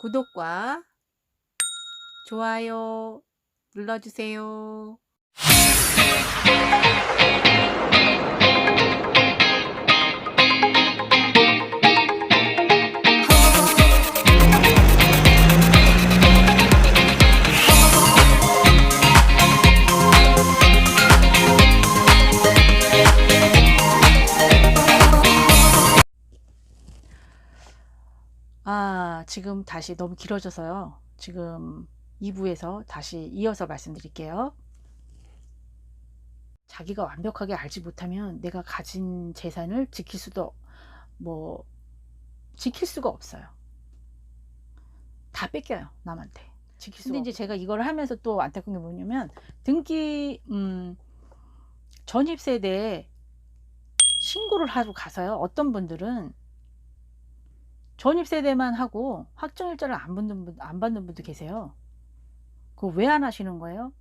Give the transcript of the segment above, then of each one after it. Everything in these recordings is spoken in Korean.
구독과 좋아요 눌러주세요. 지금 다시 너무 길어져서요. 지금 2부에서 다시 이어서 말씀드릴게요. 자기가 완벽하게 알지 못하면 내가 가진 재산을 지킬 수가 없어요. 다 뺏겨요, 남한테. 근데 이제 제가 이걸 하면서 또 안타까운 게 뭐냐면, 등기 전입세대에 신고를 하고 가서요, 어떤 분들은 전입세대만 하고 확정일자를 안 받는 분도 계세요. 그거 왜 안 하시는 거예요?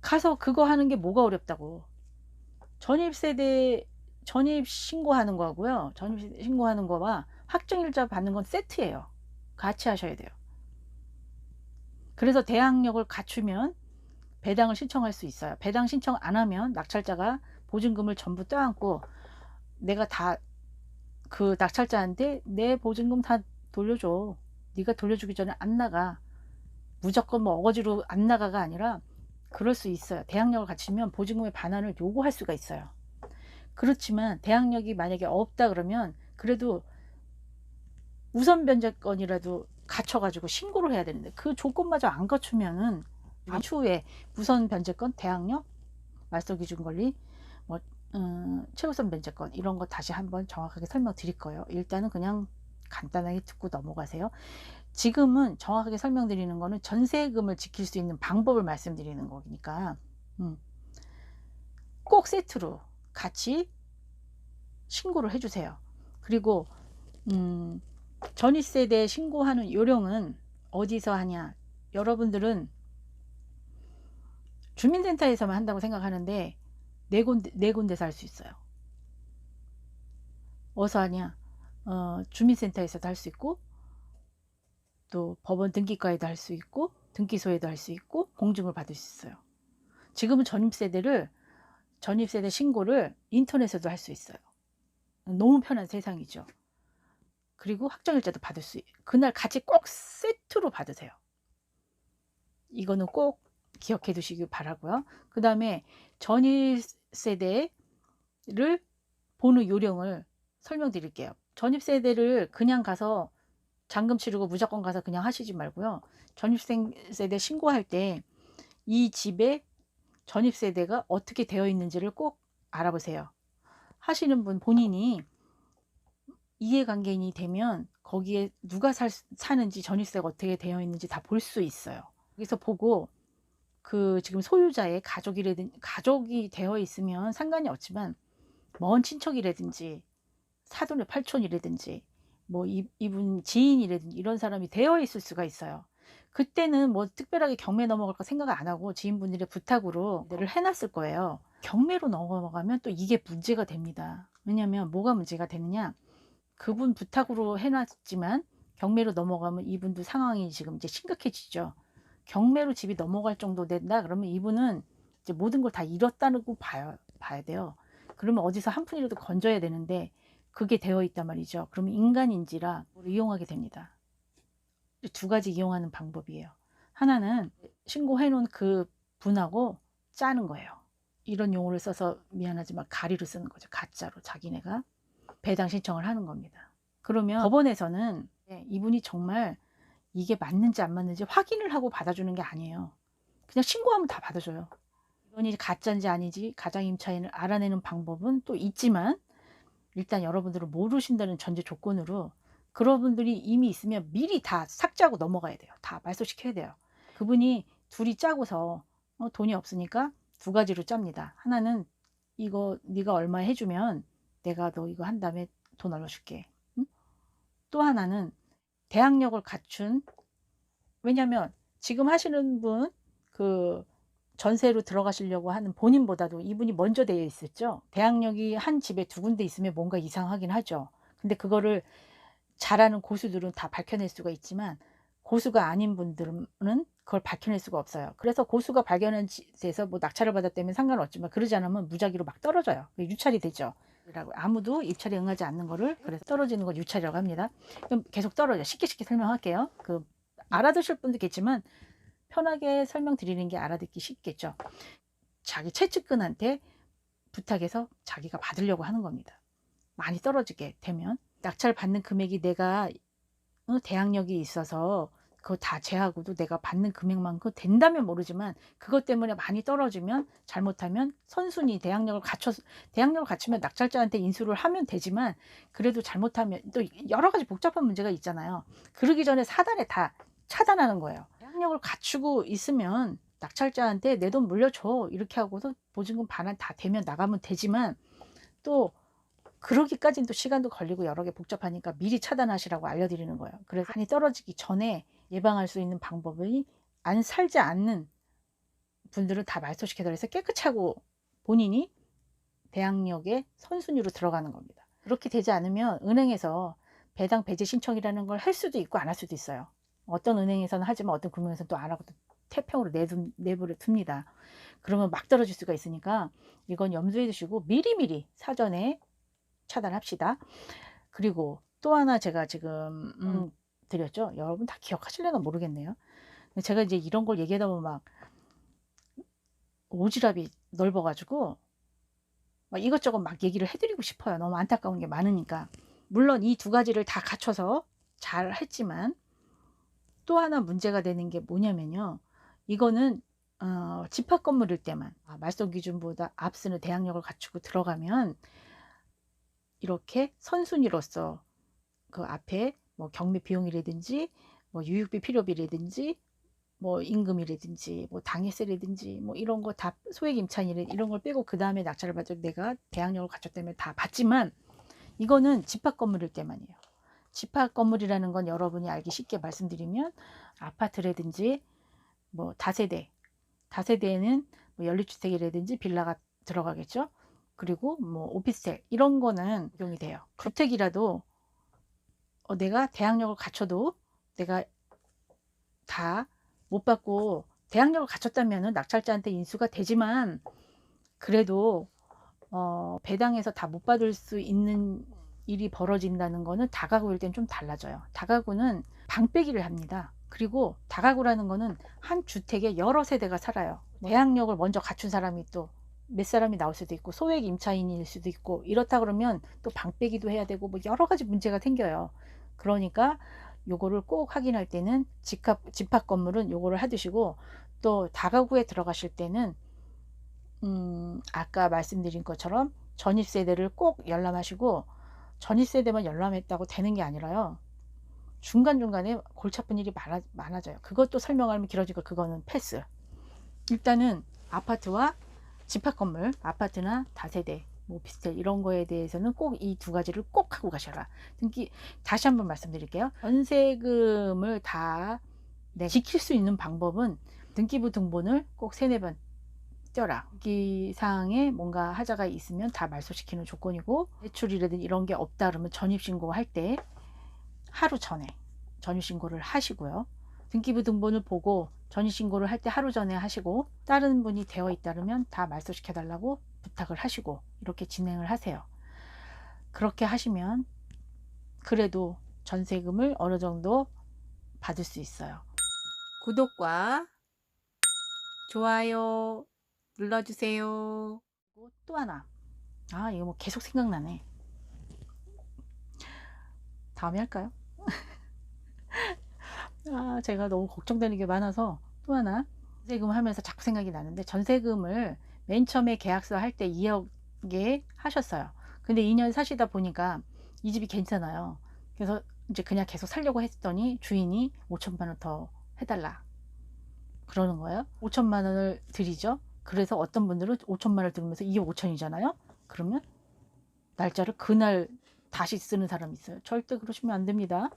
가서 그거 하는 게 뭐가 어렵다고. 전입세대 전입 신고하는 거하고요, 전입 신고하는 거와 확정일자 받는 건 세트예요. 같이 하셔야 돼요. 그래서 대항력을 갖추면 배당을 신청할 수 있어요. 배당 신청 안 하면 낙찰자가 보증금을 전부 떠안고, 내가 다 그 낙찰자한테 내 보증금 다 돌려줘, 네가 돌려주기 전에 안 나가, 무조건 뭐 어거지로 안 나가가 아니라 그럴 수 있어요. 대항력을 갖추면 보증금의 반환을 요구할 수가 있어요. 그렇지만 대항력이 만약에 없다 그러면 그래도 우선 변제권이라도 갖춰가지고 신고를 해야 되는데, 그 조건마저 안 갖추면은 추후에 우선 변제권, 대항력, 말소기준 권리, 뭐 최우선 변제권, 이런 거 다시 한번 정확하게 설명드릴 거예요. 일단은 그냥 간단하게 듣고 넘어가세요. 지금은 정확하게 설명드리는 거는 전세금을 지킬 수 있는 방법을 말씀드리는 거니까 꼭 세트로 같이 신고를 해주세요. 그리고 전입세대 신고하는 요령은 어디서 하냐, 여러분들은 주민센터에서만 한다고 생각하는데 네 군데서 할 수 있어요. 어디서 하냐, 주민센터에서도 할 수 있고, 또 법원 등기과에도 할 수 있고, 등기소에도 할 수 있고, 공증을 받을 수 있어요. 지금은 전입세대 신고를 인터넷에도 할 수 있어요. 너무 편한 세상이죠. 그리고 확정일자도 받을 수 있어요. 그날 같이 꼭 세트로 받으세요. 이거는 꼭 기억해 두시기 바라고요. 그 다음에 전입세대를 보는 요령을 설명드릴게요. 전입세대를 그냥 가서 잔금 치르고 무조건 가서 그냥 하시지 말고요. 전입세대 신고할 때 이 집에 전입세대가 어떻게 되어 있는지를 꼭 알아보세요. 하시는 분 본인이 이해관계인이 되면 거기에 누가 사는지, 전입세가 어떻게 되어 있는지 다 볼 수 있어요. 여기서 보고 그 지금 소유자의 가족이 되어 있으면 상관이 없지만, 먼 친척이라든지 사돈의 팔촌이라든지 뭐 이분 지인이라든지 이런 사람이 되어 있을 수가 있어요. 그때는 뭐 특별하게 경매 넘어갈 거 생각 안 하고 지인분들의 부탁으로 내를 해놨을 거예요. 경매로 넘어가면 또 이게 문제가 됩니다. 왜냐하면 뭐가 문제가 되느냐, 그분 부탁으로 해놨지만 경매로 넘어가면 이분도 상황이 지금 이제 심각해지죠. 경매로 집이 넘어갈 정도 된다 그러면 이분은 이제 모든 걸 다 잃었다고 봐야 돼요. 그러면 어디서 한 푼이라도 건져야 되는데 그게 되어 있단 말이죠. 그러면 인간인지라 이용하게 됩니다. 두 가지 이용하는 방법이에요. 하나는 신고해 놓은 그 분하고 짜는 거예요. 이런 용어를 써서 미안하지만 가리로 쓰는 거죠. 가짜로 자기네가 배당 신청을 하는 겁니다. 그러면 법원에서는 이분이 정말 이게 맞는지 안 맞는지 확인을 하고 받아주는 게 아니에요. 그냥 신고하면 다 받아줘요. 이건이 가짜인지 아닌지 가장 임차인을 알아내는 방법은 또 있지만, 일단 여러분들은 모르신다는 전제 조건으로 그런 분들이 이미 있으면 미리 다 삭제하고 넘어가야 돼요. 다 말소시켜야 돼요. 그분이 둘이 짜고서 돈이 없으니까 두 가지로 짭니다. 하나는 이거 네가 얼마 해주면 내가 너 이거 한 다음에 돈 얼마 줄게. 응? 또 하나는 대항력을 갖춘, 왜냐면 지금 하시는 분 그 전세로 들어가시려고 하는 본인보다도 이분이 먼저 되어 있었죠. 대항력이 한 집에 두 군데 있으면 뭔가 이상하긴 하죠. 근데 그거를 잘하는 고수들은 다 밝혀낼 수가 있지만 고수가 아닌 분들은 그걸 밝혀낼 수가 없어요. 그래서 고수가 발견한 데서 뭐 낙찰을 받았다면 상관없지만 그러지 않으면 무작위로 막 떨어져요. 유찰이 되죠. 라고 아무도 입찰에 응하지 않는 거를 그래서 떨어지는 걸 유찰이라고 합니다. 그럼 계속 떨어져. 쉽게 설명할게요. 알아두실 분도 있겠지만 편하게 설명드리는 게 알아듣기 쉽겠죠. 자기 최측근한테 부탁해서 자기가 받으려고 하는 겁니다. 많이 떨어지게 되면 낙찰 받는 금액이 내가 대항력이 있어서 그거 다 제하고도 내가 받는 금액만큼 된다면 모르지만 그것 때문에 많이 떨어지면 잘못하면 선순위 대항력을 갖추면 낙찰자한테 인수를 하면 되지만 그래도 잘못하면 또 여러 가지 복잡한 문제가 있잖아요. 그러기 전에 사단에 다 차단하는 거예요. 대항력을 갖추고 있으면 낙찰자한테 내 돈 물려줘 이렇게 하고서 보증금 반환 다 되면 나가면 되지만 또 그러기까지는 또 시간도 걸리고 여러 개 복잡하니까 미리 차단하시라고 알려드리는 거예요. 그래서 많이 떨어지기 전에 예방할 수 있는 방법이 안 살지 않는 분들은 다 말소시켜달래서 깨끗하고 본인이 대항력의 선순위로 들어가는 겁니다. 그렇게 되지 않으면 은행에서 배당 배제 신청이라는 걸 할 수도 있고 안 할 수도 있어요. 어떤 은행에서는 하지만 어떤 금융에서는 또 안 하고 태평으로 내버려 둡니다. 그러면 막 떨어질 수가 있으니까 이건 염두에 두시고 미리미리 사전에 차단합시다. 그리고 또 하나 제가 지금 드렸죠. 여러분 다 기억하실려나 모르겠네요. 제가 이제 이런 걸 얘기하다 보면 막 오지랖이 넓어가지고 막 이것저것 막 얘기를 해드리고 싶어요. 너무 안타까운 게 많으니까. 물론 이 두 가지를 다 갖춰서 잘 했지만 또 하나 문제가 되는 게 뭐냐면요. 이거는 집합 건물일 때만 말소 기준보다 앞서는 대항력을 갖추고 들어가면 이렇게 선순위로서 그 앞에 뭐 경매 비용이라든지 뭐 유육비 필요비라든지 뭐 임금이라든지 뭐 당해세라든지 뭐 이런 거 다 소액 임차인이라 이런 걸 빼고 그 다음에 낙찰을 받을 내가 대항력을 갖췄다면 다 받지만 이거는 집합 건물일 때만이에요. 집합 건물이라는 건 여러분이 알기 쉽게 말씀드리면 아파트라든지 뭐 다세대에는 뭐 연립주택이라든지 빌라가 들어가겠죠. 그리고 뭐 오피스텔 이런 거는 적용이 돼요. 주택이라도 내가 대항력을 갖춰도 내가 다 못 받고 대항력을 갖췄다면 낙찰자한테 인수가 되지만 그래도 배당에서 다 못 받을 수 있는 일이 벌어진다는 거는 다가구일 땐 좀 달라져요. 다가구는 방빼기를 합니다. 그리고 다가구라는 거는 한 주택에 여러 세대가 살아요. 대항력을 먼저 갖춘 사람이 또 몇 사람이 나올 수도 있고 소액 임차인일 수도 있고 이렇다 그러면 또 방빼기도 해야 되고 뭐 여러 가지 문제가 생겨요. 그러니까 요거를 꼭 확인할 때는 집합 건물은 요거를 해두시고 또 다가구에 들어가실 때는 아까 말씀드린 것처럼 전입세대를 꼭 열람하시고 전입세대만 열람했다고 되는 게 아니라요. 중간중간에 골치 아픈 일이 많아져요. 그것도 설명하면 길어지고 그거는 패스. 일단은 아파트와 집합건물, 아파트나 다세대, 뭐 오피스텔 이런 거에 대해서는 꼭 이 두 가지를 꼭 하고 가셔라. 다시 한번 말씀드릴게요. 전세금을 다 지킬 수 있는 방법은 등기부 등본을 꼭 3-4번 떼어라. 등기사항에 뭔가 하자가 있으면 다 말소시키는 조건이고 대출이라든지 이런 게 없다 그러면 전입신고할 때 하루 전에 전입신고를 하시고요. 등기부 등본을 보고 전입신고를 할 때 하루 전에 하시고 다른 분이 되어 있다면 다 말소시켜 달라고 부탁을 하시고 이렇게 진행을 하세요. 그렇게 하시면 그래도 전세금을 어느 정도 받을 수 있어요. 구독과 좋아요 눌러주세요. 또 하나 이거 뭐 계속 생각나네. 다음에 할까요? 제가 너무 걱정되는 게 많아서 또 하나 전세금 하면서 자꾸 생각이 나는데 전세금을 맨 처음에 계약서 할 때 2억에 하셨어요. 근데 2년 사시다 보니까 이 집이 괜찮아요. 그래서 이제 그냥 계속 살려고 했더니 주인이 5천만 원 더 해달라 그러는 거예요. 5천만 원을 드리죠. 그래서 어떤 분들은 5천만 원을 들으면서 2억 5천이잖아요. 그러면 날짜를 그날 다시 쓰는 사람이 있어요. 절대 그러시면 안 됩니다.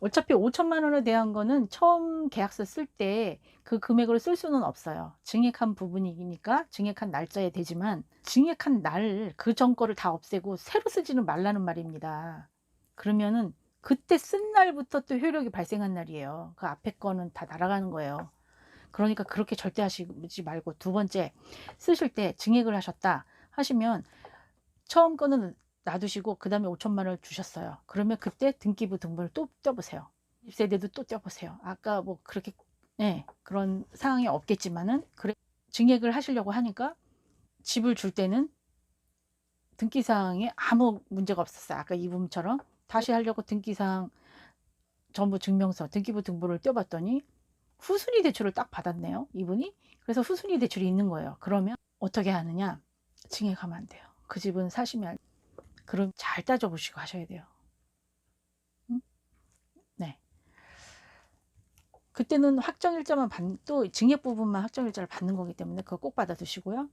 어차피 5천만 원에 대한 거는 처음 계약서 쓸 때 그 금액으로 쓸 수는 없어요. 증액한 부분이니까 증액한 날짜에 되지만 증액한 날 그 전 거를 다 없애고 새로 쓰지는 말라는 말입니다. 그러면은 그때 쓴 날부터 또 효력이 발생한 날이에요. 그 앞에 거는 다 날아가는 거예요. 그러니까 그렇게 절대 하시지 말고, 두 번째, 쓰실 때 증액을 하셨다 하시면 처음 거는 놔두시고 그 다음에 5천만 원을 주셨어요. 그러면 그때 등기부 등본을 또 떼보세요. 입세대도 또 떼보세요. 아까 뭐 그렇게 그런 상황이 없겠지만은, 그래 증액을 하시려고 하니까 집을 줄 때는 등기사항에 아무 문제가 없었어요. 아까 이 부분처럼 다시 하려고 등기사항 전부 증명서, 등기부 등본을 떼봤더니 후순위 대출을 딱 받았네요, 이분이. 그래서 후순위 대출이 있는 거예요. 그러면 어떻게 하느냐? 증액하면 안 돼요. 그 집은 사시면, 그럼 잘 따져보시고 하셔야 돼요. 응? 네. 그때는 확정일자만 또 증액 부분만 확정일자를 받는 거기 때문에 그거 꼭 받아두시고요.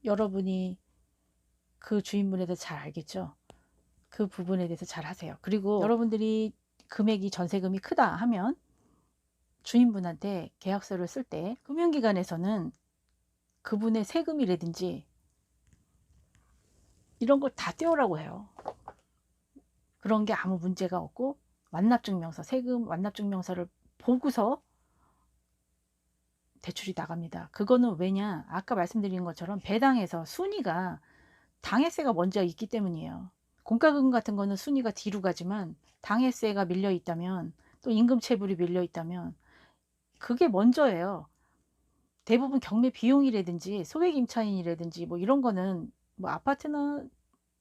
여러분이 그 주인분에 대해서 잘 알겠죠? 그 부분에 대해서 잘 하세요. 그리고 여러분들이 금액이 전세금이 크다 하면 주인분한테 계약서를 쓸 때 금융기관에서는 그분의 세금이라든지 이런 걸 다 떼오라고 해요. 그런 게 아무 문제가 없고, 완납증명서, 세금 완납증명서를 보고서 대출이 나갑니다. 그거는 왜냐? 아까 말씀드린 것처럼 배당에서 순위가 당해세가 먼저 있기 때문이에요. 공과금 같은 거는 순위가 뒤로 가지만 당해세가 밀려 있다면, 또 임금체불이 밀려 있다면 그게 먼저예요. 대부분 경매 비용이라든지 소액 임차인이라든지 뭐 이런 거는, 뭐 아파트나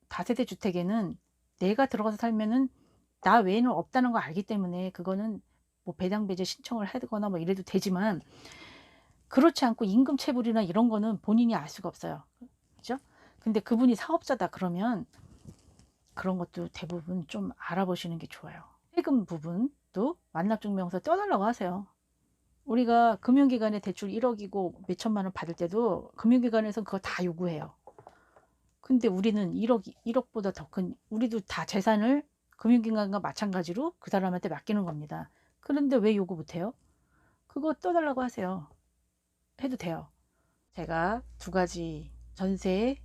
다세대 주택에는 내가 들어가서 살면은 나 외에는 없다는 걸 알기 때문에 그거는 뭐 배당 배제 신청을 하거나 뭐 이래도 되지만, 그렇지 않고 임금 체불이나 이런 거는 본인이 알 수가 없어요. 그죠? 근데 그분이 사업자다 그러면 그런 것도 대부분 좀 알아보시는 게 좋아요. 세금 부분도 완납증명서 떼어달라고 하세요. 우리가 금융기관에 대출 1억이고 몇천만 원 받을 때도 금융기관에서 그거 다 요구해요. 근데 우리는 1억보다 더 큰, 우리도 다 재산을 금융기관과 마찬가지로 그 사람한테 맡기는 겁니다. 그런데 왜 요구 못해요? 그거 떠달라고 하세요. 해도 돼요. 제가 두 가지 전세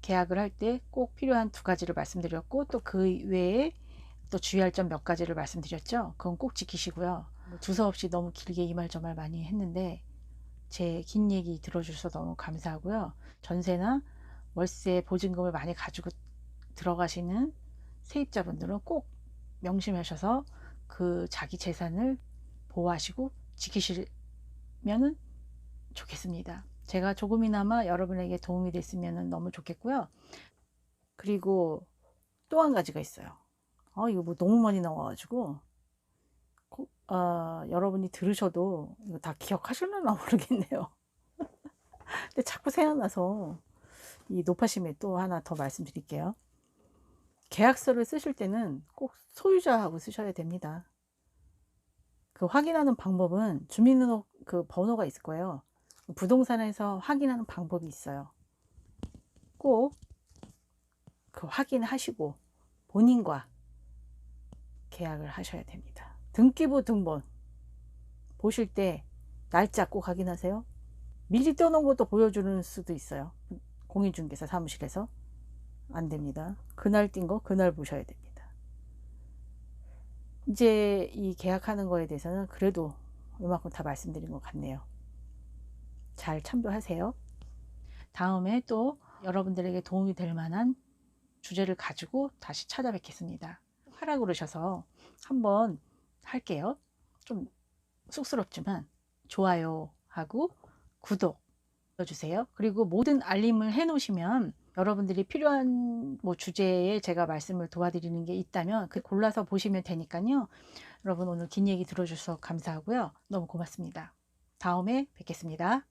계약을 할 때 꼭 필요한 두 가지를 말씀드렸고, 또 그 외에 또 주의할 점 몇 가지를 말씀드렸죠. 그건 꼭 지키시고요. 두서없이 너무 길게 이 말 저 말 많이 했는데 제 긴 얘기 들어주셔서 너무 감사하고요. 전세나 월세 보증금을 많이 가지고 들어가시는 세입자분들은 꼭 명심하셔서 그 자기 재산을 보호하시고 지키시면 좋겠습니다. 제가 조금이나마 여러분에게 도움이 됐으면 너무 좋겠고요. 그리고 또 한 가지가 있어요. 이거 뭐 너무 많이 나와가지고 여러분이 들으셔도 이거 다 기억하실려나 모르겠네요. 근데 자꾸 생각나서 이 높아심에 또 하나 더 말씀드릴게요. 계약서를 쓰실 때는 꼭 소유자하고 쓰셔야 됩니다. 그 확인하는 방법은 주민등록 그 번호가 있을 거예요. 부동산에서 확인하는 방법이 있어요. 꼭 그 확인하시고 본인과 계약을 하셔야 됩니다. 등기부 등본 보실 때 날짜 꼭 확인하세요. 미리 떼어놓은 것도 보여주는 수도 있어요. 공인중개사 사무실에서. 안 됩니다. 그날 띈 거 그날 보셔야 됩니다. 이제 이 계약하는 거에 대해서는 그래도 이만큼 다 말씀드린 것 같네요. 잘 참조하세요. 다음에 또 여러분들에게 도움이 될 만한 주제를 가지고 다시 찾아뵙겠습니다. 하라 그러셔서 한번 할게요. 좀 쑥스럽지만 좋아요하고 구독 눌러주세요. 그리고 모든 알림을 해 놓으시면 여러분들이 필요한 뭐 주제에 제가 말씀을 도와드리는 게 있다면 그 골라서 보시면 되니까요. 여러분 오늘 긴 얘기 들어주셔서 감사하고요. 너무 고맙습니다. 다음에 뵙겠습니다.